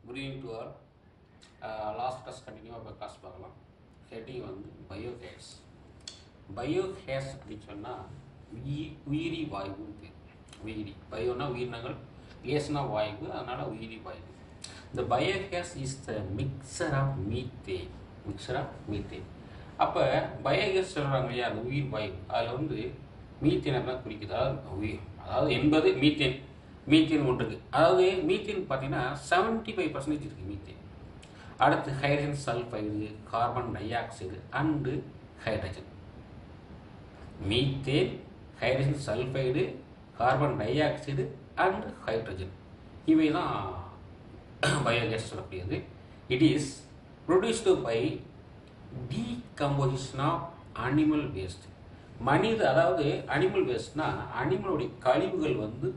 Good evening to all. Last class continue our class பார்க்கலாம். Heading வந்து biogas. Biogas அப்படின்னு சொன்னால் உயிரி வாயுன்னு பேர். உயிரி பயோனா உயிரினங்கள், கேஸ்னா வாயு, அதனால் உயிரி வாயு. இந்த biogas is the mixture of methane. அப்போ பயோகேஸ் சொல்கிறாங்க இல்லையா, அந்த உயிர் வாயு, அதில் வந்து மீத்தேனை தான் குறிக்குது. அதாவது என்பது மீத்தேன் ஒன்று இருக்குது. அதாவது மீத்தேன் பார்த்தீங்கன்னா 75% இருக்குது மீத்தேன். அடுத்து hydrogen sulphide, carbon dioxide and hydrogen. Methane, hydrogen sulphide, carbon dioxide and hydrogen, இவை தான் பயோகேஸ் சொல்லக்கூடியது. It is produced by decomposition of animal waste. அதாவது அனிமல் வேஸ்ட்னா அனிமலுடைய கழிவுகள் வந்து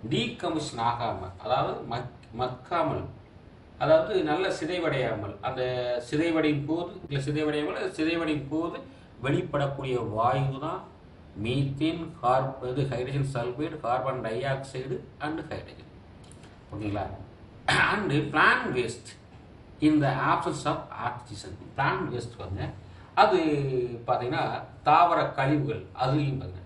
டீகம்போசிஷன் ஆகாமல், அதாவது மக்காமல், அதாவது நல்ல சிதைவடையாமல், அந்த சிதைவடையும் போது வெளிப்படக்கூடிய வாயு தான் methane, hydrogen sulphide, carbon dioxide and hydrogen. ஓகேங்களா? And plant waste in the absence of oxygen. Plant waste வந்து அது பார்த்தீங்கன்னா தாவர கழிவுகள், அதுலேயும் பார்த்தீங்கன்னா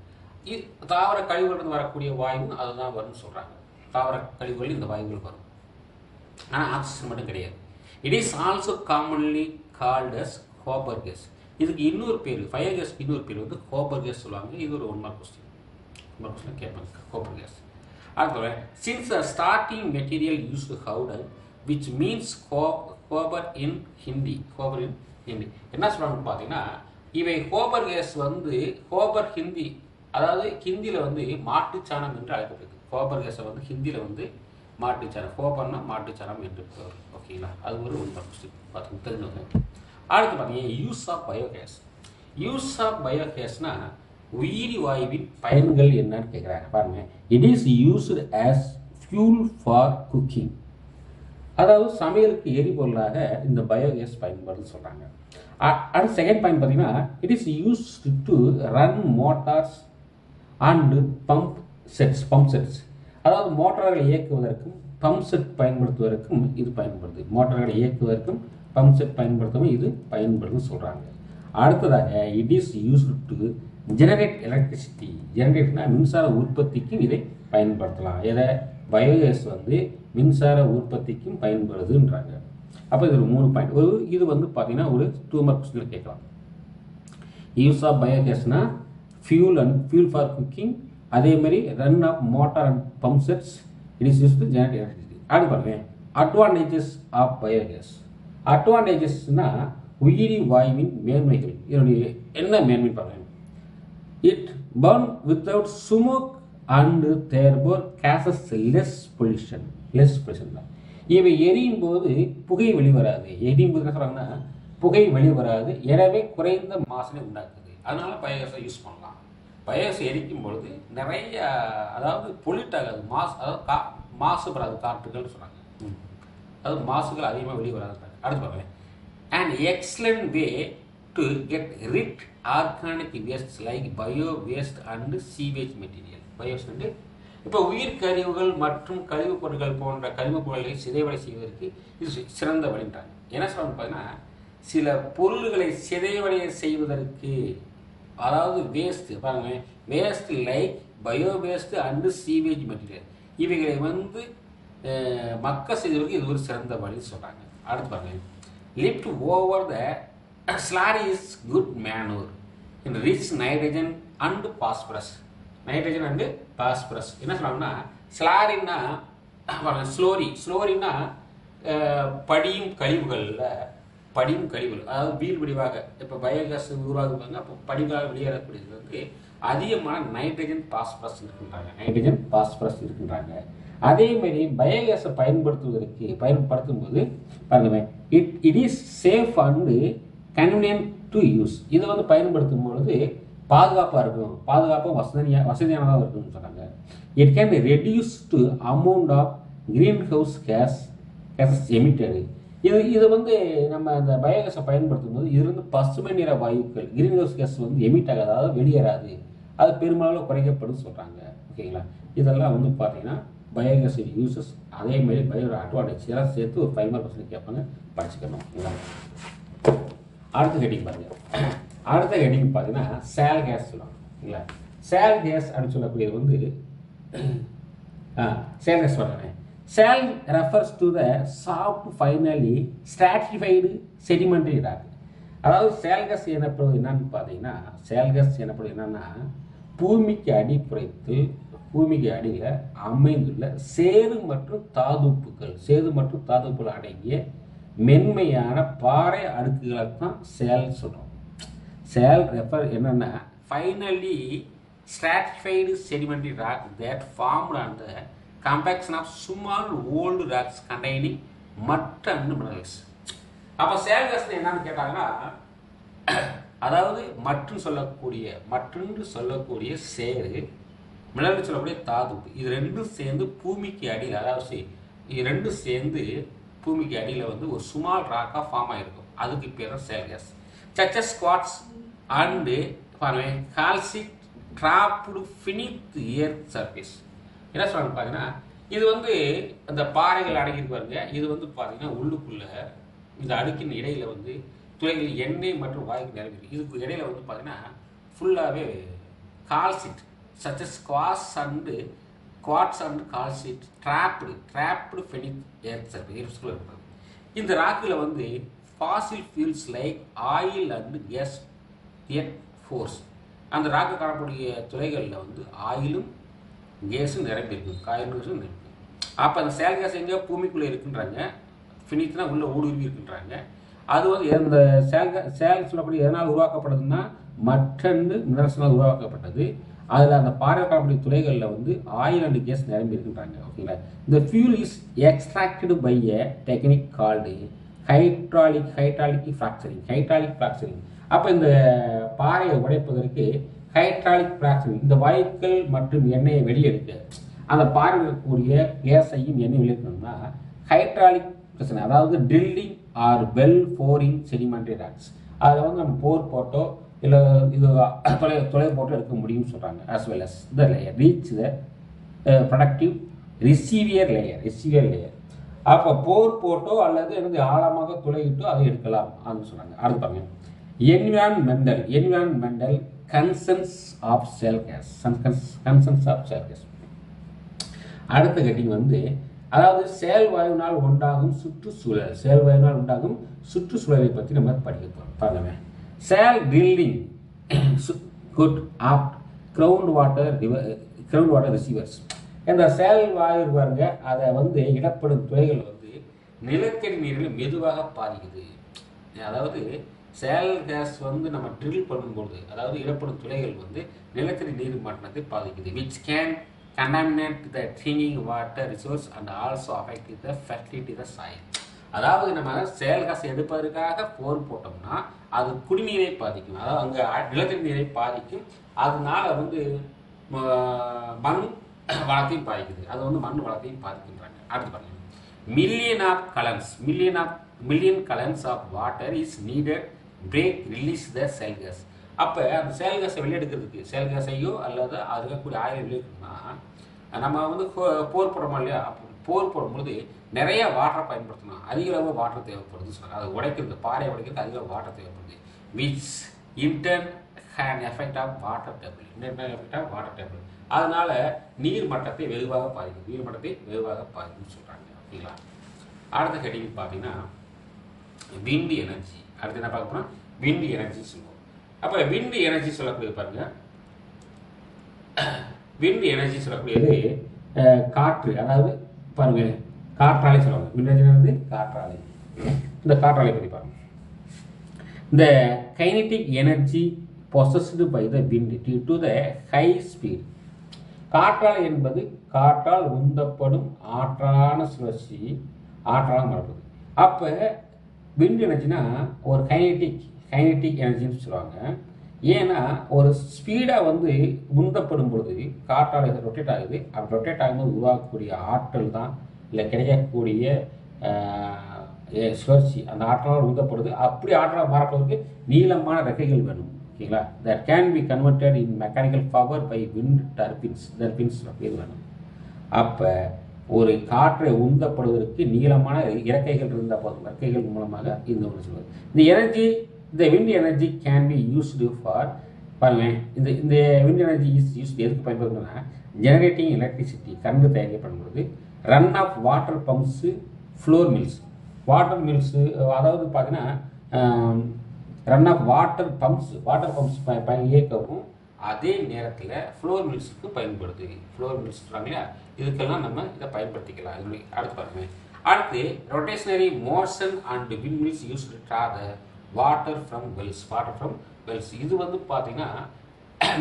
தாவர கழிவுகள் வரக்கூடிய வாயு அதுதான் வரும்னு சொல்கிறாங்க. தாவர கழிவுகள் இந்த வாயுகள் வரும், ஆனால் ஆக்சிஜன் மட்டும் கிடையாது. It is also commonly called as gobar gas. இதுக்கு இன்னொரு பேர், பயோகேஸ்க்கு இன்னொரு பேர் வந்து ஹோபர் கேஸ் சொல்லுவாங்க. இது ஒரு 1 மார்க் கொஸ்டின் கேட்பாங்க, ஹோபர் கேஸ். அடுத்த since the starting material used cow dung which means gobar in Hindi. என்ன சொல்கிறாங்கன்னு பார்த்தீங்கன்னா, இவை ஹோபர் கேஸ் வந்து ஹிந்தி, அதாவது ஹிந்தியில் வந்து மாட்டுச்சாணம் என்று அழைக்கப்படுது. ஹோபர் கேஸை வந்து ஹிந்தியில் வந்து மாட்டுச்சாணம், ஹோபர்னா மாட்டுச்சாணம் என்று பெயர். ஓகேங்களா? அது ஒரு 1 மார்க் கொஸ்டின் பார்த்து தெரிஞ்சுங்க. அடுத்து பார்த்தீங்கன்னா யூஸ் ஆஃப் பயோகேஸ்னா உயிரி வாயுவின் பயன்கள் என்னன்னு கேட்குறாங்க. பாருங்க, it is used as fuel for cooking. அதாவது சமையலுக்கு எரிபொருளாக இந்த பயோகேஸ் பயன்படுது சொல்கிறாங்க. அடுத்த செகண்ட் பாயிண்ட் பார்த்தீங்கன்னா, it is used to run Motors and pump sets. அதாவது மோட்டார்களை இயக்குவதற்கும் பம்ப் செட் பயன்படுத்துவதற்கும் இது பயன்படுது. மோட்டார்களை இயக்குவதற்கும் பம்ப் செட் பயன்படுத்தவும் இது பயன்படுதுன்னு சொல்கிறாங்க. அடுத்ததாக it is used to generate electricity. ஜெனரேட்னா மின்சார உற்பத்திக்கும் இதை பயன்படுத்தலாம். இதை பயோகேஸ் வந்து மின்சார உற்பத்திக்கும் பயன்படுதுன்றாங்க. அப்போ இது ஒரு 3 பாயிண்ட். இது வந்து பார்த்தீங்கன்னா ஒரு 2 மார்க் கொஸ்டினில் கேட்கலாம். யூஸ் ஆஃப் பயோகேஸ்னா ஃபியூல் ஃபார் குக்கிங், அதே மாதிரி run of motor and pump sets, it is use to generate electricity. அடுத்து பாருங்க, அட்வான்டேஜஸ் ஆஃப் பயோகேஸ். அட்வான்டேஜஸ்னா உயிரி வாயுவின் மேன்மைகள். இதனுடைய என்ன மேன்மை பாருங்க. It burn without smoke and therefore cases less pollution தான். இவை எரியும் போது புகை வெளிவராது. எரியும் போது என்ன சொல்றாங்கன்னா புகை வெளிவராது, எனவே குறைந்த மாசினை உண்டாக்குது. அதனால பயோகேஸை யூஸ் பண்ணலாம். பயோகேஸ் எரிக்கும் பொழுது நிறைய, அதாவது பொல்யூட் ஆகாது, அதாவது மாசுபடாது காற்றுகள் சொல்றாங்க. அதாவது மாசுகள் அதிகமாக வெளிவராது. அடுத்து பாருங்க, an excellent way to get rid organic wastes like bio waste and sewage material. பயோவேஸ்ட் இப்போ உயிர் கழிவுகள் மற்றும் கழிவுப் பொருட்கள் போன்ற கழிவுப் பொருட்களை சிதைவடை செய்வதற்கு இது சிறந்த வழின்றாங்க. என்ன சொல்றாங்க பார்த்தீங்கன்னா, சில பொருள்களை சிதைவடைய செய்வதற்கு, அதாவது வேஸ்ட் பாருங்க, waste like bio waste and sewage material, இவைகளை வந்து மக்க செய்வதற்கு இது ஒரு சிறந்த வழி சொல்றாங்க. அடுத்து பாருங்க, left over the slurry is good manure in rich nitrogen and phosphorus. Nitrogen and phosphorus என்ன சொல்றாங்கன்னா, ஸ்லாரின்னா ஸ்லோரின்னா படியும் கழிவுகள், அதாவது வீல் வடிவாக இப்போ பயோகேஸ் உருவாகுவாங்க. அப்போ படிவாக வெளியேறக்கூடியது வந்து அதிகமான நைட்ரஜன் பாஸ்பரஸ் இருக்கின்றாங்க. அதே மாதிரி பயோகேஸை பயன்படுத்தும் போது பாருங்க, it is safe and convenient to use. இதை வந்து பயன்படுத்தும் பொழுது பாதுகாப்பாக வசதியானதாக இருக்குன்னு சொன்னாங்க. It can reduce to amount of green house gases emitted. இது வந்து நம்ம அந்த பயோகேஸை பயன்படுத்தும் போது இதிலிருந்து பசுமை நிற வாயுக்கள், கிரீன் ஹவுஸ் கேஸ் வந்து எமிட் ஆகாது, அதாவது வெளியேறாது, அது பெரும்பாலும் குறைக்கப்படும் சொல்கிறாங்க. ஓகேங்களா? இதெல்லாம் வந்து பார்த்தீங்கன்னா பயோகேஸ் யூசஸ், அதேமாதிரி பயோ அட்வான்டேஜ் எல்லாம் சேர்த்து ஒரு 5 மார்க் கேட்பாங்க, படிச்சுக்கணும். அடுத்த ஹெட்டிங் பாருங்கள். அடுத்த ஹெட்டிங் பார்த்தீங்கன்னா சேல் கேஸ் சொல்லுவாங்க இல்லைங்களா. சேல் கேஸ் அப்படின்னு சொல்லக்கூடியது வந்து சேல் கேஸ் சொல்கிறேன். Sale refers to the soft finally stratified sedimentary rock. அதாவது சேல் கேஸ் எனப்படுவது என்னன்னு பார்த்தீங்கன்னா, சேல் கேஸ் எனப்படுவது என்னன்னா, பூமிக்கு அடிப்புறத்தில் பூமிக்கு அடியில் அமைந்துள்ள சேறு மற்றும் தாதுப்புகள் அடங்கிய மென்மையான பாறை அடுக்குகளை தான் சேல் சொல்கிறோம். சேல் ரெஃபர் என்னென்னா finally stratified sedimentary rock that formed on the compaction of small old rocks containing mud and minerals. அப்போ சேல் கேஸ் என்னன்னு கேட்டாங்கன்னா, அதாவது மற்றுன்னு சொல்லக்கூடிய சேரு, மினரல் சொல்லக்கூடிய தாதுப்பு, இது ரெண்டும் சேர்ந்து பூமிக்கு அடியில், அதாவது இது ரெண்டும் சேர்ந்து பூமிக்கு அடியில் வந்து ஒரு சுமால் ராக்காக ஃபார்ம் ஆகிருக்கும். அதுக்கு பேர் தான் shale gas. Such as quartz and calcite trapped beneath earth surface. என்ன சொல்கிறாங்க பார்த்தீங்கன்னா, இது வந்து அந்த பாறைகள் அடங்கிட்டு பாருங்க. இது வந்து பார்த்தீங்கன்னா உள்ளுக்குள்ள இந்த அடுக்கின் இடையில வந்து துளைகள் எண்ணெய் மற்றும் வாயுக்கு நிரம்பிருக்கு. இதுக்கு இடையில வந்து பார்த்தீங்கன்னா ஃபுல்லாகவே calcite such as quartz and calcite trapped beneath earth surface இருக்கிறது. இந்த ராக்கில் வந்து fossil fuels like oil and gas force, அந்த ராக்கு காணக்கூடிய துளைகளில் வந்து ஆயிலும் கேஸும் நிரம்பியிருக்கு, காயிலும் நிரம்பி. அப்போ அந்த சேல் கேஸ் எங்கே பூமிக்குள்ளே இருக்குன்றாங்க, ஃபினித்னா உள்ளே ஊடுருவி இருக்குன்றாங்க. அது வந்து இந்த சேல் சொல்லக்கூடிய எதனால் உருவாக்கப்படுதுன்னா மற்றொன்று மினரல்ஸ்னால் உருவாக்கப்பட்டது. அதில் அந்த பாறை காணக்கூடிய துளைகளில் வந்து ஆயில் அண்ட் கேஸ் நிரம்பி இருக்குன்றாங்க. ஓகேங்களா. இந்த fuel is extracted by a technique called hydraulic fracturing. அப்போ இந்த பாறையை உடைப்பதற்கு ஹைட்ராலிக் ஃப்ராக்சரிங், இந்த வாயுக்கள் மற்றும் எண்ணெயை வெளியெடுக்க, அந்த பாறையில் இருக்கக்கூடிய கேஸையும் எண்ணெய் வெளியெடுக்கணும்னா ஹைட்ராலிக் பிரச்சனை, அதாவது drilling R well boring sedimentary rocks. அதில் வந்து நம்ம போர் போட்டோ இல்லை இது தொலை போட்டோ எடுக்க முடியும்னு சொல்கிறாங்க. As well as the layer reach the productive reservoir layer. அப்போ போர் போட்டோ அல்லது எனது ஆழமாக துளையிட்டோ அதை எடுக்கலாம் அப்படின்னு சொல்கிறாங்க. அடுத்து பாருங்க, environmental concerns of cell gas. அடுத்த கட்டிங் வந்து, அதாவது செயல் வாயுனால் உண்டாகும் சுற்றுச்சூழலை பற்றி நம்ம படிக்க போகிறோம். பாருங்க, shale drilling could affect ground water reservoirs. இந்த சேல் வாயு பாருங்க, அதை வந்து இடப்படும் துளைகள் வந்து நிலத்தடி நீரில் மெதுவாக பாதிக்குது. அதாவது சேல் கேஸ் வந்து நம்ம ட்ரில் பண்ணும்போது, அதாவது இடப்படும் துளைகள் வந்து நிலத்தடி நீர் மட்டத்தை பாதிக்குது. Which can contaminate the drinking water resource and also affect the fertility the soil. அதாவது நம்ம சேல் கேஸ் எடுப்பதற்காக போர் போட்டோம்னா அது குடிநீரை பாதிக்கும், அதாவது அங்கே நிலத்தடி நீரை பாதிக்கும். அதனால வந்து மண் வளத்தையும் பாதிக்குது, அது வந்து மண் வளத்தையும் பாதிக்கின்றாங்க. அடுத்து பாருங்க, million gallons of water is needed break release the shale gas. அப்போ அந்த சேல் கேஸை வெளியெடுக்கிறதுக்கு, சேல் கேஸையோ அல்லது அது இருக்கக்கூடிய ஆயில் வெளியெடுக்கணும்னா நம்ம வந்து போர் போடுறோமா இல்லையா, போர் போடும்பொழுது நிறைய வாட்டரை பயன்படுத்தணும், அதிக அளவு வாட்டர் தேவைப்படுது சொல்கிறாங்க. அதை உடைக்கிறது, பாறையை உடைக்கிறது அதிக அளவு வாட்டர் தேவைப்படுது. Which in turn has effect of water table. அதனால நீர் மட்டத்தை வெகுவாக பாதிக்கும்னு சொல்கிறாங்க. ஓகேங்களா. அடுத்த ஹெட்டிங் பார்த்தீங்கன்னா விண்ட் எனர்ஜி. அடுத்து என்ன பார்க்க போனால் விண்ட் எனர்ஜி சொல்லுவோம். அப்போ விண்ட் எனர்ஜி சொல்லக்கூடியது பாருங்க, விண்ட் எனர்ஜி சொல்லக்கூடியது காற்று, அதாவது பாருங்க காற்றாலை சொல்லுவாங்க. விண்ட் எனர்ஜி வந்து காற்றாலை. இந்த காற்றாலை பற்றி பாருங்க, இந்த kinetic energy possessed by the wind due to the high speed. காற்றாலை என்பது காற்றால் உந்தப்படும் ஆற்றலான சுழற்சி, ஆற்றலாக மறப்பது. அப்போ விண்ட் எனர்ஜினா ஒரு கைனடிக் எனர்ஜின்னு சொல்லுவாங்க. ஏன்னா ஒரு ஸ்பீடாக வந்து உந்தப்படும் பொழுது காற்றாலை ரொட்டேட் ஆகுது. அப்படி ரொட்டேட் ஆகும்போது உருவாக்கக்கூடிய ஆற்றல் தான் இல்லை கிடைக்கக்கூடிய சுழற்சி, அந்த ஆற்றலால் உந்தப்படுது. அப்படி ஆற்றலாக மாறப்படுவதற்கு நீளமான ரெக்கைகள் வேணும். ஓகேங்களா. That can be converted in mechanical power by wind turbines பேர் வேணும். அப்போ ஒரு காற்றை உந்தப்படுவதற்கு நீளமான இறக்கைகள் இருந்தால் போதும். இறக்கைகள் மூலமாக இந்த ஒன்று சொல்வது. இந்த எனர்ஜி, இந்த wind energy can be used for, பாருங்க, இந்த விண்ட் எனர்ஜி இஸ் யூஸ்டு எதுக்கு பயன்படுதுன்னா ஜெனரேட்டிங் எலக்ட்ரிசிட்டி, கரண்ட் தயாரிக்கப்படும்போது, run of water pumps, flour mills. Water mills அதாவது பார்த்தீங்கன்னா ரன் ஆஃப் வாட்டர் பம்ப்ஸ் இயக்கவும், அதே நேரத்தில் ஃப்ளோர் மில்ஸுக்கு பயன்படுது. ஃப்ளோர் மில்ஸ் சொல்கிறாங்க இல்லையா, இதுக்கெல்லாம் நம்ம இதை பயன்படுத்திக்கலாம். இதனுடைய அடுத்து பாருங்க, அடுத்து rotationary motion and wind mills use to draw the water from wells. இது வந்து பார்த்தீங்கன்னா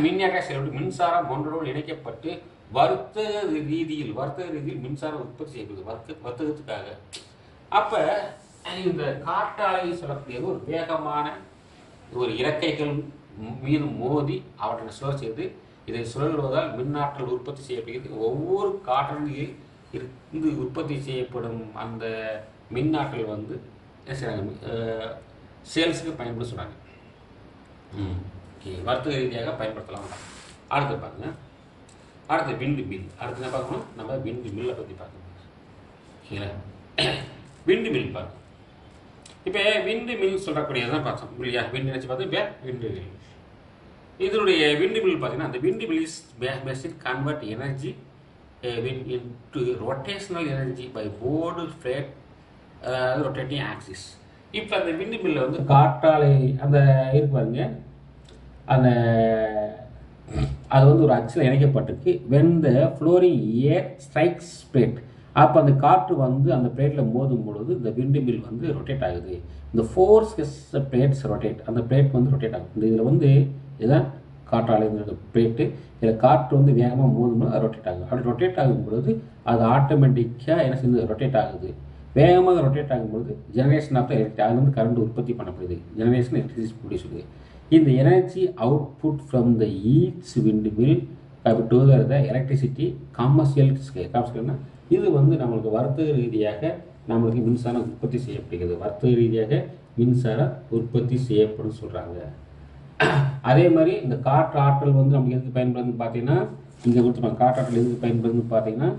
மின்னியக்க செயல்பட்டு மின்சாரம் ஒன்றோடு இணைக்கப்பட்டு வர்த்தக ரீதியில் மின்சாரம் உற்பத்தி செய்யப்படுது, வர்த்தகத்துக்காக. அப்போ இந்த காற்றாலை சொல்லக்கூடியது ஒரு வேகமான ஒரு இறக்கைகள் மீது மோதி அவற்றை சுழல் செய்து, இதை சுழல்வதால் மின்னாற்றல் உற்பத்தி செய்யப்படுகிறது. ஒவ்வொரு காற்றில் இருந்து உற்பத்தி செய்யப்படும் அந்த மின்னாற்றல் வந்து சேல்ஸுக்கு பயன்படுத்த சொன்னாங்க. வர்த்தக ரீதியாக பயன்படுத்தலாம். அடுத்து பாருங்க, அடுத்து விண்டு மில். அடுத்து என்ன பார்க்கணும், நம்ம விண்டு மில்லை பற்றி பார்க்கணும். ஓகேங்களா, விண்டு மில் பாருங்க. இப்போ விண்டு மில் சொல்லக்கூடியது தான் பார்த்தோம் இல்லையா, விண்டு நினச்சி பார்த்தோம். இப்போ விண்டு மில், இதனுடைய விண்டு மில் பார்த்தீங்கன்னா, அந்த wind mill is machine convert energy into rotational energy by board blade rotating axis. இப்போ அந்த விண்டு மில்லில் வந்து காற்றாலை அந்த இருக்கு பாருங்க, அந்த அது வந்து ஒரு அச்சில் இணைக்கப்பட்டிருக்கு. When the flowing air strikes blade, அப்போ அந்த காற்று வந்து அந்த பிளேட்டில் மோதும் பொழுது இந்த விண்டு மில் வந்து ரொட்டேட் ஆகுது. இந்த ஃபோர்ஸ் பிளேட்ஸ் ரொட்டேட், அந்த பிளேட் வந்து ரொட்டேட் ஆகும். இந்த இதில் வந்து இதுதான் காற்றாலை பிளேட்டு. இதில் காற்று வந்து வேகமாக மோதும்போது அது ரொட்டேட் ஆகும். அப்படி ரொட்டேட் ஆகும் பொழுது அது ஆட்டோமேட்டிக்காக என்ன செய்யுது, ரொட்டேட் ஆகுது. வேகமாக ரொட்டேட் ஆகும்போது ஜெனரேஷன் ஆஃப் த எலக்ட்ரிக், அதுலேருந்து கரண்ட் உற்பத்தி பண்ணப்படுது. ஜெனரேஷன் எலக்ட்ரிசிட்டி ப்ரொடியூஸ் ஆகுது. இந்த energy output from the each wind mill to the electricity commercial ஸ்கேல்னா, இது வந்து நம்மளுக்கு வர்த்தக ரீதியாக நம்மளுக்கு மின்சாரம் உற்பத்தி செய்யப்படுகிறது. வர்த்தக ரீதியாக மின்சாரம் உற்பத்தி செய்யப்படும் சொல்கிறாங்க. அதே மாதிரி இந்த காற்று ஆற்றல் வந்து நமக்கு எதுக்கு பயன்படுதுன்னு பார்த்தீங்கன்னா, இங்கே கொடுத்துருப்பாங்க காற்றாற்றல் எதுக்கு பயன்படுதுன்னு பார்த்தீங்கன்னா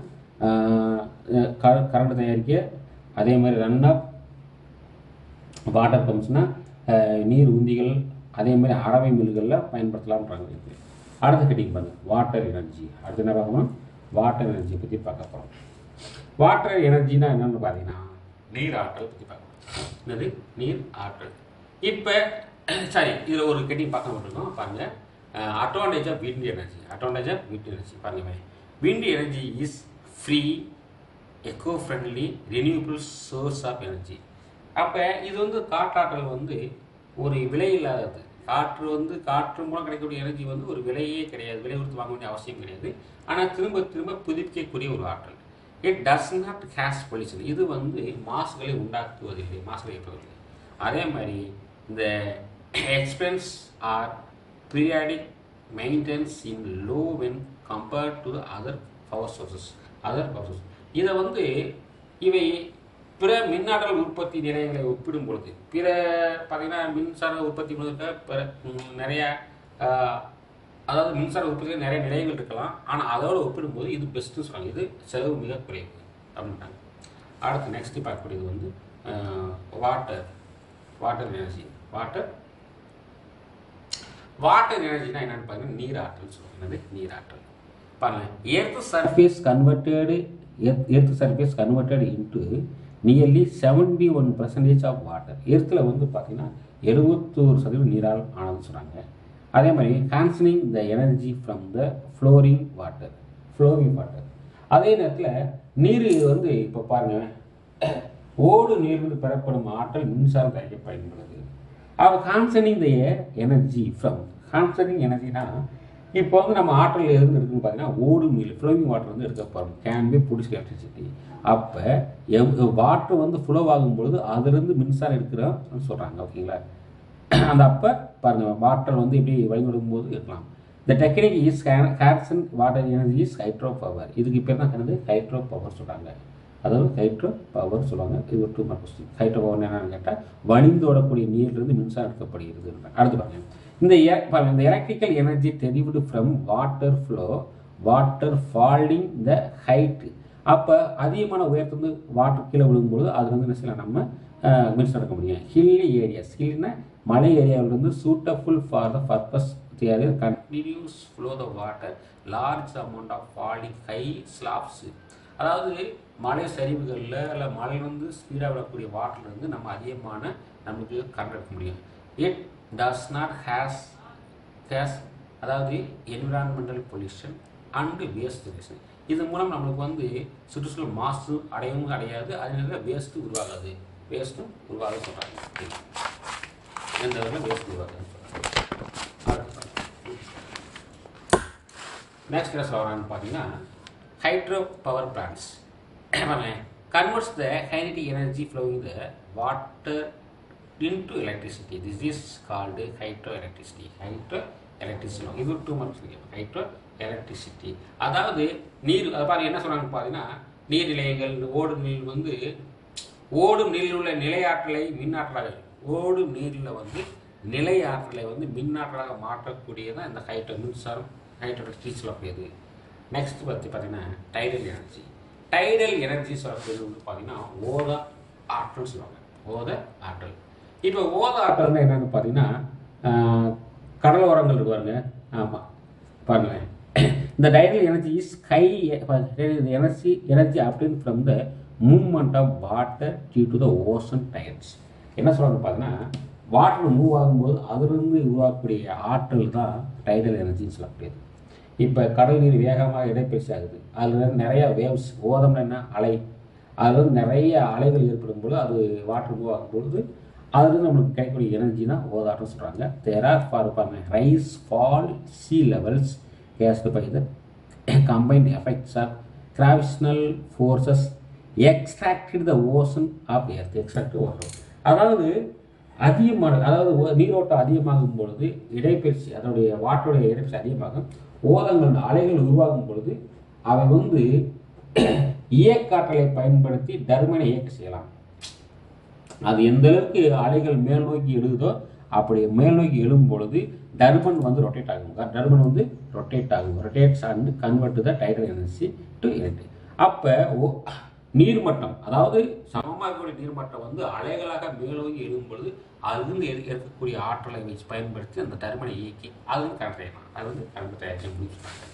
கரண்ட் தயாரிக்க. அதே மாதிரி ரன் ஆஃப் வாட்டர் பம்ப்ஸ்னால் நீர் உந்திகள், அதே மாதிரி அரவை மில்களில் பயன்படுத்தலாம்ன்றாங்க. அடுத்த கட்டிங் பாருங்க, வாட்டர் எனர்ஜி. அடுத்து என்ன பார்க்கணும், வாட்டர் எனர்ஜியை பற்றி பார்க்க போகிறோம். வாட்டர் எனர்ஜினா என்னென்னு பார்த்தீங்கன்னா நீர் ஆற்றல் பற்றி பார்க்கணும். என்னது, நீர் ஆற்றல். இப்போ சரி, இதில் ஒரு கட்டிங் பார்க்க மாட்டோம் பாருங்கள். அட்வான்டேஜ் ஆஃப் விண்ட் எனர்ஜி பாருங்க. Wind energy is free, eco friendly, renewable source of energy. அப்போ இது வந்து காற்றாற்றல் வந்து ஒரு விலை இல்லாதது. காற்று மூலம் கிடைக்கக்கூடிய எனர்ஜி வந்து ஒரு விலையே கிடையாது, விலை கொடுத்து வாங்க வேண்டிய அவசியம் கிடையாது. ஆனால் திரும்ப புதுப்பிக்கக்கூடிய ஒரு ஆற்றல். It does not has pollution, இது வந்து மாசுகளை உண்டாக்குவதில்லை, மாசுகளை ஏற்படுவதில்லை. அதே மாதிரி இந்த expense R periodic maintenance in low when compared to other power sources. இதை வந்து இவை பிற மின்னாற்றல் உற்பத்தி நிலையங்களை ஒப்பிடும் பொழுது, பிற பார்த்தீங்கன்னா மின்சார உற்பத்தி பிற நிறைய அதாவது மின்சார உற்பத்தியில் நிறைய நிலையங்கள் இருக்கலாம். ஆனால் அதோடு ஒப்பிடும்போது இது பெஸ்ட்டுன்னு சொல்கிறாங்க. இது செலவு மிக குறைவு அப்படின்ட்டாங்க. அடுத்து நெக்ஸ்ட் பார்க்கக்கூடியது வந்து வாட்டர் எனர்ஜி. வாட்டர் எனர்ஜினா என்னென்னு பார்த்தீங்கன்னா நீர் ஆற்றல் சொல்லுவாங்க. என்னது, நீர் ஆற்றல். பாருங்க, earth surface converted into nearly 71% of water. எர்த்தில் வந்து பார்த்தீங்கன்னா 71% நீரால் ஆனதுன்னு சொல்கிறாங்க. அதே மாதிரி ஹேண்ட்ஸனிங் the energy from the flowing water. அதே நேரத்தில் நீர் வந்து இப்போ பாருங்கள், ஓடு நீரிலிருந்து பெறப்படும் ஆற்றல் மின்சாரம் தயாரிக்க பயன்படுது. அவர் ஹேண்ட்ஸனிங் த எனர்ஜி ஃப்ரம், ஹேண்ட்ஸனிங் எனர்ஜினா இப்போ வந்து நம்ம ஆற்றல் எதுன்னு இருக்குன்னு பார்த்தீங்கன்னா ஓடு நீர் ஃப்ளோவிங் வாட்டர் வந்து எடுக்க போகிறோம், கேன் பி ப்ரொடியூஸ் எலக்ட்ரிசிட்டி. அப்போ வாட்டர் வந்து ஃப்ளோ ஆகும்பொழுது அதுலேருந்து மின்சாரம் எடுக்கிறோம்னு சொல்கிறாங்க. ஓகேங்களா, அந்த அப்போ பாருங்கள் வாட்டர் வந்து இப்படி வழிநடக்கும் போது இருக்கலாம். த டெக்னிக் இஸ் ஹேண்ட்ஸன் water energy is hydro power. இதுக்கு பேர் தான் கருது ஹைட்ரோ பவர் சொல்கிறாங்க. அதாவது ஹைட்ரோ பவர் சொல்லுவாங்க. இது ஒரு 2 மார்க் கொஸ்டின். ஹைட்ரோ பவர் என்னென்னு கேட்டால் வழிந்தோடக்கூடிய நீரிலிருந்து மின்சாரம் எடுக்கப்படுகிறது. அடுத்து பாருங்கள், இந்த electrical energy derived from water flow, water falling the height அப்போ அதிகமான உயரத்துலேருந்து வாட்டர் கீழே விழுகும்போது அது வந்து என்ன செய்யலாம் நம்ம மின்சாரம் எடுக்க முடியும். ஹில்லி ஏரியாஸ், ஹில்னா மலை ஏரியாவிலிருந்து suitable for the purpose their continuous flow the water large amount of falling high slopes. அதாவது மலை சரிவுகளில் இல்லை மலை வந்து ஸ்பீடாக விடக்கூடிய வாட்டர்லேருந்து நம்ம அதிகமான நமக்கு கரண்ட் எடுக்க முடியும். இட் டஸ் நாட் ஹேஸ் அதாவது environmental pollution and waste generation. இது மூலம் நம்மளுக்கு வந்து சுற்றுச்சூழல் மாசு அடையவும் அடையாது, அதனால வேஸ்ட்டு உருவாகாது, வேஸ்ட்டும் உருவாக சொல்கிறாங்க. எந்த வகையில் வேஸ்ட் உருவாகுதுன்னு சொல்கிறாங்க. நெக்ஸ்ட் என்ன சொல்கிறான்னு பார்த்தீங்கன்னா hydro power plants converts the kinetic energy flowing the water into electricity. This is called hydroelectricity. Hydroelectricity. இது 2 மார்க்ஸ் இருக்கு. hydroelectricity. அதாவது நீர், அதை பாருங்க என்ன சொல்றாங்க பார்த்தீங்கன்னா, நீர் நிலையங்கள், ஓடும் நீர் வந்து ஓடும் நீரில் உள்ள நிலையாற்றலை மின்னாற்றலாக, ஓடும் நீரில் வந்து நிலையாற்றலை வந்து மின்னாற்றலாக மாற்றக்கூடியதான் இந்த மின்சாரம் ஹைட்ரோஎலக்ட்ரிசிட்டி சொல்லக்கூடியது. நெக்ஸ்ட் பார்த்தீங்கன்னா டைடல் எனர்ஜி. டைடல் எனர்ஜி சொல்லக்கூடியது வந்து பார்த்தீங்கன்னா ஓத ஆற்றல் சொல்லுவாங்க. ஓத ஆற்றல். இப்போ ஓத ஆற்றல்னா என்னன்னு பார்த்தீங்கன்னா கடல் ஓரங்கள் இருக்குவாருங்க. ஆமாம் பாருங்களேன். இந்த tidal energy is high energy அப்படின்னு from the movement of water due to the ocean tides. என்ன சொல்கிறாங்க பார்த்தீங்கன்னா, வாட்டர் மூவ் ஆகும்போது அதிலிருந்து உருவாக்கக்கூடிய ஆற்றல் தான் டைடல் எனர்ஜின்னு சொல்லக்கூடியது. இப்போ கடல் நீர் வேகமாக இடைப்பெயர்ச்சி ஆகுது, அதில் நிறையா வேவ்ஸ், ஓதம்னா என்ன அலை, அதில் வந்து நிறைய அலைகள் ஏற்படும் போது அது வாட்டர் மூவ் ஆகும்பொழுது அதுலேருந்து நம்மளுக்கு கிடைக்கக்கூடிய எனர்ஜி தான் ஓதாட்டம் சொல்கிறாங்க. There are for rise fall sea levels caused by the combined effects of gravitational forces extracted the ocean of earth. Extract ocean அதாவது அதிகமான, அதாவது நீரோட்டம் அதிகமாகும் பொழுது இடைப்பெயர்ச்சி, அதனுடைய வாட்டருடைய இடைப்பெயர்ச்சி அதிகமாகும், ஓதங்கள் அலைகள் உருவாகும் பொழுது அவை வந்து இயக்காற்றலை பயன்படுத்தி டர்பனை இயக்க செய்யலாம். அது எந்த அளவுக்கு அலைகள் மேல் நோக்கி எழுதோ அப்படி மேல் நோக்கி எழும் பொழுது டர்பன் வந்து ரொட்டேட் ஆகும். டர்பன் வந்து ரொட்டேட் ஆகும். Rotates and convert the tidal energy to electric. அப்போ நீர்மட்டம், அதாவது சமமாக இருக்கக்கூடிய நீர்மட்டம் வந்து அலைகளாக மேல் நோக்கி எழும் பொழுது அதுலேருந்து இருக்கக்கூடிய ஆற்றலை வச்சு பயன்படுத்தி அந்த டர்பனை இயக்கி அது வந்து கரண்ட் செய்யலாம். அது வந்து கரண்ட் தயாரிச்சு அப்படின்னு சொல்கிறாங்க.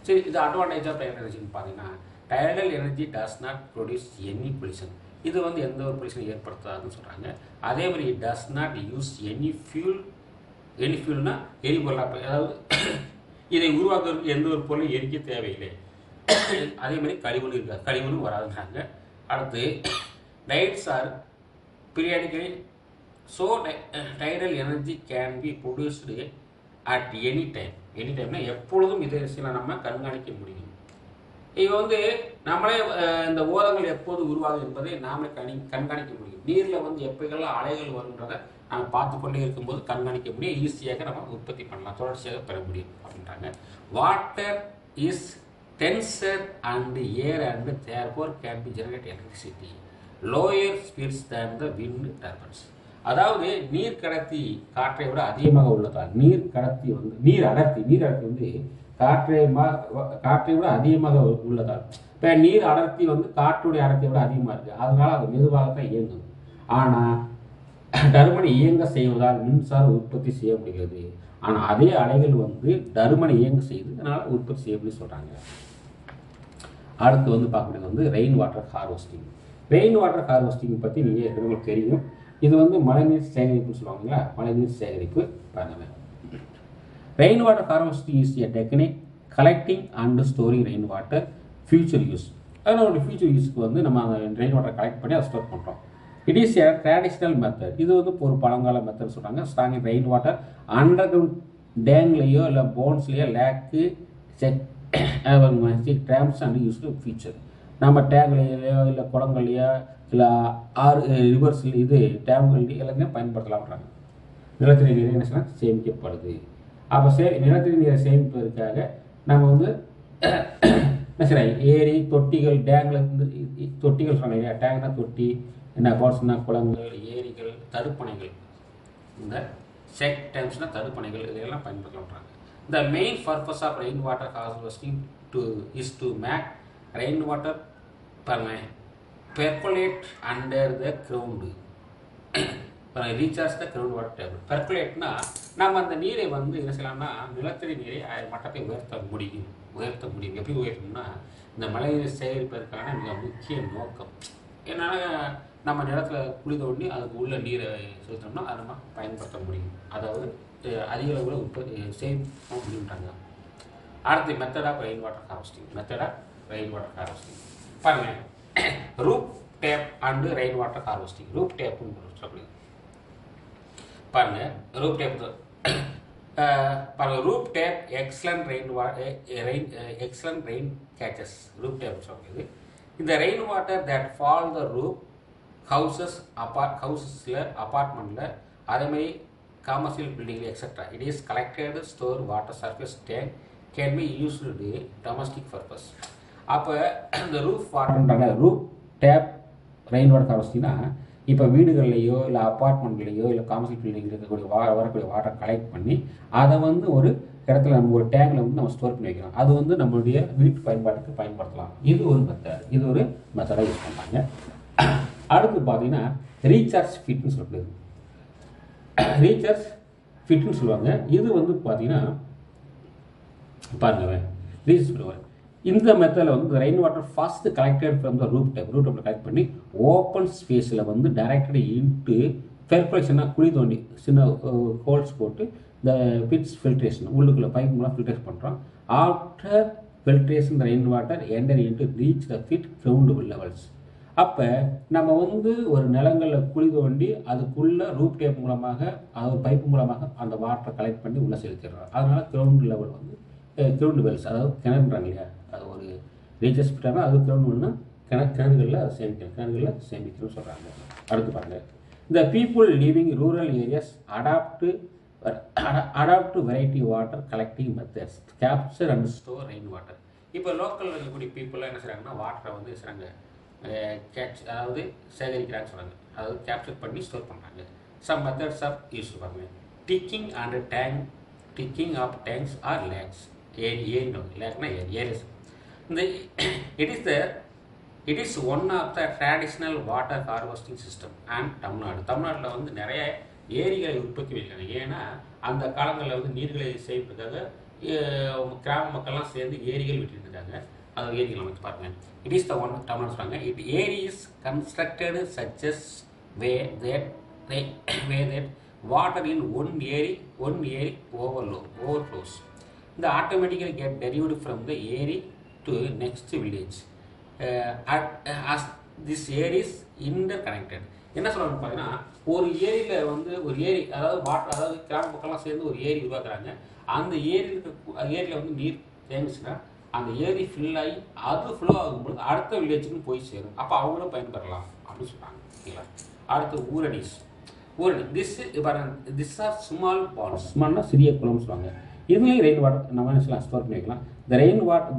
சரி, இது அட்வான்டேஜ் ஆஃப் டைடல் எனர்ஜின்னு பார்த்தீங்கன்னா, tidal energy does not produce any pollution. இது வந்து எந்த ஒரு பொல்யூஷனை ஏற்படுத்தாதுன்னு சொல்கிறாங்க. அதே மாதிரி டஸ் நாட் யூஸ் எனி ஃபியூல்னா எரிபொருளாக, அதாவது இதை உருவாக்குறதுக்கு எந்த ஒரு பொருளும் எரிக்க தேவையில்லை. அதே மாதிரி கழிவுன்னு இருக்காது, கழிவுன்னு வராதுன்றாங்க. அடுத்து tides are periodically so tidal energy can be produced at any time. Any டைம்னா எப்பொழுதும் இதை நம்ம கண்காணிக்க முடியும். இப்போ வந்து நம்மளே இந்த ஓதங்கள் எப்போது உருவாகும் என்பதை நாமளே கண்காணிக்க முடியும். நீரில் வந்து எப்போதெல்லாம் அலைகள் வருன்றதை நம்ம பார்த்து கொண்டே இருக்கும்போது கண்காணிக்க முடியும், ஈஸியாக நம்ம உற்பத்தி பண்ணலாம், தொடர்ச்சியாக பெற முடியும் அப்படின்றாங்க. Water is tensor and air and therefore can be generate electricity lower speeds than the wind turbines. அதாவது நீர் கடத்தி காற்றை விட அதிகமாக உள்ளதால் நீர் அடர்த்தி வந்து காற்றை விட அதிகமாக உள்ளதால், இப்போ நீர் அடர்த்தி வந்து காற்றுடைய அடர்த்தியை விட அதிகமாக இருக்குது, அதனால அது மெதுவாகத்தான் இயங்கும். ஆனால் டர்பனை இயங்க செய்வதால் மின்சார உற்பத்தி செய்ய முடிகிறது. ஆனால் அதே அலைகள் வந்து டர்பனை இயங்க செய்து அதனால் உற்பத்தி செய்ய முடியும் சொல்கிறாங்க. அடுத்து வந்து பார்க்கக்கூடியது வந்து rain water harvesting. Rain water harvesting பற்றி நீங்கள் உங்களுக்கு தெரியும். இது வந்து மழைநீர் சேகரிப்புன்னு சொல்லுவாங்களா, மழைநீர் சேகரிப்பு பாருங்க. Rain water harvesting is a technique collecting and storing rain water future use. அதனால ஃபியூச்சர் யூஸ்க்கு வந்து நம்ம அந்த ரெயின் வாட்டர் கலெக்ட் பண்ணி அதை ஸ்டோர் பண்ணுறோம். It is a traditional method. இது வந்து ஒரு பழங்கால மெத்தட் சொல்கிறாங்க. Strong rain water under ground டேங்க்லேயோ இல்லை போன்ஸ்லேயோ லேக்கு டேம்ஸ் அண்ட் யூஸ் ஃபியூச்சர். நம்ம டேங்க்லேயோ இல்லை குளங்கள்லையோ இல்லை ரிவர்ஸ் இது டேம்கள்லையோ எல்லாமே பயன்படுத்தலாம்ன்றாங்க. நிலத்தடி நீரை என்ன சேமிக்கப்படுது. அப்போ நிலத்தடி நீரை சேமிப்பதற்காக நம்ம வந்து என்ன செய்யலாம், ஏரி தொட்டிகள் டேங்கில் இருந்து தொட்டிகள் சொன்னாங்க இல்லையா, டேங்க்னா தொட்டி, என்ன போன்ஸ்னா குளங்கள், ஏரிகள், தடுப்பணைகள், இந்த செக் டேம்ஸ்னா தடுப்பணைகள், இதெல்லாம் பயன்படுத்தலாம்ன்றாங்க. The main purpose of rainwater harvesting is to make rainwater பாருங்க பெர்குலேட் அண்டர் த கிரவுண்டு பாருங்க recharge the ground water table. பெர்குலேட்னா நம்ம அந்த நீரை வந்து என்ன செய்யலாம்னா நிலத்தடி நீரை மட்டத்தை உயர்த்த முடியும். எப்படி உயர்த்தணும்னா இந்த மழை நீர் சேகரிப்பதற்கான மிக முக்கிய நோக்கம் என்னன்னா நம்ம நிலத்தில் குழி தோண்டி அதுக்கு உள்ள நீரை செலுத்தணும்னா அதை நம்ம பயன்படுத்த முடியும். அதாவது அதிக அளவில் உற்பத்தி சேமிக்க முடியுன்றாங்க. அடுத்து method of rain water harvesting பாருங்க roof top and rain water harvesting. Roof டேப்னு சொல்லப்படுது பாருங்க. ரூப் டேப் பாருங்க roof top excellent rain catches. Roof top சொல்லப்படுது. இந்த rain water that fall the roof ஹவுசஸில் அப்பார்ட்மெண்ட்டில் அதேமாதிரி கமர்ஷியல் பில்டிங்கில் etcetera it is collected store water surface tank can be used domestic purpose. அப்போ இந்த ரூஃப் வாட்டர்ன்றாங்க. ரூப் டேப் ரெயின் வாட்டர் ஹார்வெஸ்டிங்னா இப்போ வீடுகள்லையோ இல்லை அப்பார்ட்மெண்ட்லேயோ இல்லை கமர்ஷியல் பில்டிங் இருக்கக்கூடிய வரக்கூடிய வாட்டர் கலெக்ட் பண்ணி அதை வந்து ஒரு இடத்துல நம்ம ஒரு டேங்கில் வந்து நம்ம ஸ்டோர் பண்ணி வைக்கிறோம். அது வந்து நம்மளுடைய வீட்டு பயன்பாட்டுக்கு பயன்படுத்தலாம். இது ஒரு மெத்தடாக யூஸ் பண்ணுறாங்க. அடுத்து பார்த்தீங்கன்னா ரீசார்ஜ் ஃபிட்னு சொல்லப்படுது. ரீசார்ஜ் ஃபிட்னு சொல்லுவாங்க. இது வந்து பார்த்தீங்கன்னா பாருங்க ரீசார்ஜ் பண்ணுவாங்க. இந்த மெத்தடில் வந்து rain water first collected from the roof டேப்பில் கலெக்ட் பண்ணி ஓப்பன் ஸ்பேஸில் வந்து டைரக்டட் இன்ட்டு பெர்குலேஷனாக குழி தோண்டி சின்ன ஹோல்ஸ் போட்டு இந்த பிட்ஸ் ஃபில்ட்ரேஷன் உள்ளுக்குள்ளே பைப் மூலம் ஃபில்ட்ரேஷன் பண்ணுறோம். After filtration rain water enter into reach the fit ground levels. அப்போ நம்ம வந்து ஒரு நிலங்களில் குழி தோண்டி அதுக்குள்ளே ரூப் டேப் மூலமாக அது பைப்பு மூலமாக அந்த வாட்டரை கலெக்ட் பண்ணி உள்ளே செலுத்திடுறோம். அதனால் கிரவுண்ட் லெவல் வந்து கிரவுண்ட் வெல்ஸ் அதாவது கிணறுன்றாங்க இல்லையா, அது ஒரு ரீசார்ஜ் ஃபிட்டானா அது கிரவுண்ட் வெல்னா கிணறுகளில் அதை சேமிக்கணும்னு சொல்கிறாங்க. அடுத்து பாருங்கள் இந்த people living rural areas adopt variety water collecting methods capture and store rain water. இப்போ லோக்கலில் இருக்கக்கூடிய பீப்புளெலாம் என்ன செய்கிறாங்கன்னா வாட்டரை வந்து செய்கிறாங்க அதாவது சேகரிக்கிறான்னு சொல்கிறாங்க. அதாவது கேப்சர் பண்ணி ஸ்டோர் பண்ணுறாங்க. சம் மெத்தட்ஸ் ஆஃப் யூஸ் பண்ணுவாங்க. Digging of tanks or lakes. லேக்னா ஏரியாஸ். இந்த it is one of the traditional water harvesting system and தமிழ்நாட்டில் வந்து நிறைய ஏரிகளை உற்பத்தி வைக்கிறாங்க. ஏன்னா அந்த காலங்களில் வந்து நீர்களை சேமிப்பதற்காக கிராம மக்கள்லாம் சேர்ந்து ஏரிகள் விட்டுருக்காங்க. அது ஏரிகள் அமைச்சு பாருங்க. It is the one Tamil Nadu சொல்கிறாங்க. ஏரி is constructed சச்சஸ் way that water in one area overflows. The automatically get derived from the area to next village. As this area is interconnected. என்ன சொல்றாங்க பார்த்தீங்கன்னா ஒரு ஏரியில் வந்து ஒரு ஏரி அதாவது வாட்டர் அதாவது கிராம மக்கள்லாம் சேர்ந்து ஒரு ஏரி உருவாக்குறாங்க. அந்த ஏரியில் வந்து நீர் தேங்குச்சுன்னா அந்த ஏரி ஃபில் ஆகி அது ஃப்ளோ ஆகும்போது அடுத்த வில்லேஜுக்கும் போய் சேரும். அப்போ அவங்களும் பயன்பெறலாம் அப்படின்னு சொல்கிறாங்க. ஓகேங்களா. அடுத்து ஊரடிஸ். This are small ponds. ஸ்மால்னா சிறிய குளம்னு சொல்லுவாங்க. இதுலேயும் ரெயின் வாட்டர் நம்ம என்ன ஸ்டோர் பண்ணி வைக்கலாம்.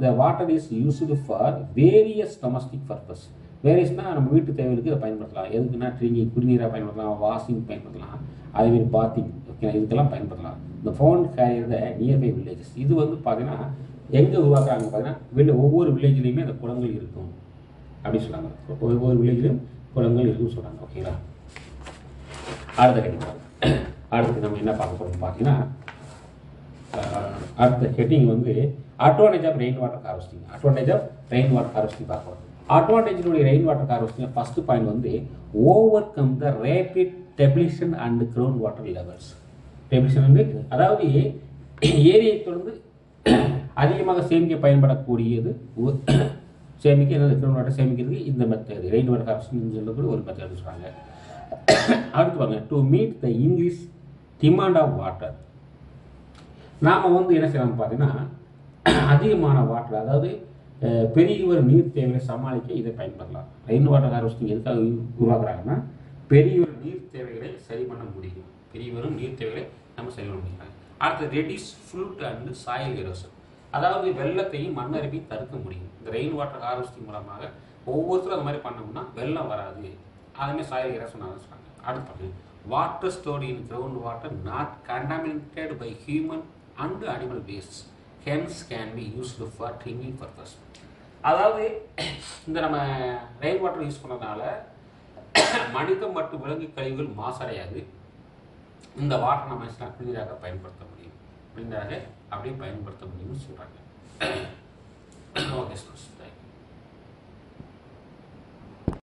The water is used for various domestic purpose. வேரியஸ்னால் நம்ம வீட்டு தேவைகளுக்கு இதை பயன்படுத்தலாம். எதுக்குன்னா ட்ரிங்கிங் குடிநீராக பயன்படுத்தலாம், வாஷிங் பயன்படுத்தலாம், அதேமாரி பாத்திங் ஓகேங்களா இதுக்கெல்லாம் பயன்படுத்தலாம். இந்த phone carrier the nearby villages. இது வந்து பார்த்தீங்கன்னா எங்கே உருவாக்குறாங்க பார்த்தீங்கன்னா ஒவ்வொரு வில்லேஜ்லேயுமே அந்த குளங்கள் இருக்கும் அப்படின்னு சொல்கிறாங்க. ஒவ்வொரு வில்லேஜ்லையும் குளங்கள் இருக்குன்னு சொல்கிறாங்க. ஓகேங்களா. அடுத்து நம்ம என்ன பார்க்க போகிறோம் பார்த்தீங்கன்னா அடுத்த ஹெட்டிங் வந்து advantage of rain water harvesting. பார்க்கலாம். அட்வான்டேஜினுடைய rain water harvesting first point வந்து overcome the rapid depletion and ground water levels. Depletion வந்து அதாவது ஏரியை தொடர்ந்து அதிகமாக சேமிக்க பயன்படக்கூடியது கிரவுண்ட் வாட்டர் சேமிக்கிறதுக்கு இந்த மெத்தட் ரெயின் வாட்டர் ஹார்வெஸ்டிங் சொல்லக்கூடிய ஒரு மெத்தட் சொல்கிறாங்க. அடுத்து பாருங்க to meet the increase demand of water. நாம் வந்து என்ன செய்யலாம்னு பார்த்தீங்கன்னா அதிகமான வாட்டர் அதாவது பெரிய ஒரு நீர் தேவையை சமாளிக்க இதை பயன்படுத்தலாம். ரெயின் வாட்டர் ஹார்வெஸ்டிங் எதுக்காக உருவாக்குறாங்கன்னா பெரிய ஒரு நீர் தேவைகளை சரி பண்ண முடியும். நம்ம சரி பண்ண முடியும். அடுத்து reduce flute and soil erosion. அதாவது வெள்ளத்தையும் மண்ணரிப்பையும் தடுக்க முடியும். இந்த ரெயின் வாட்டர் ஹார்வெஸ்டிங் மூலமாக ஒவ்வொருத்தரும் அது மாதிரி பண்ணோம்னா வெள்ளம் வராது. அதுமாதிரி சாயில் எரோஷன் ஆரம்பிச்சாங்க. அடுத்து water stored in ground water not contaminated by human and animal waste hence can be used for drinking purpose. அதாவது இந்த நம்ம ரெயின் வாட்டர் யூஸ் பண்ணதுனால மனித மற்றும் விலங்கு கழிவுகள் மாசடையாது. இந்த வாட்டர் நம்ம குடிநீராக பயன்படுத்த முடியும், குடிநீராக அப்படியே பயன்படுத்த முடியும்னு சொல்கிறாங்க. Okay students.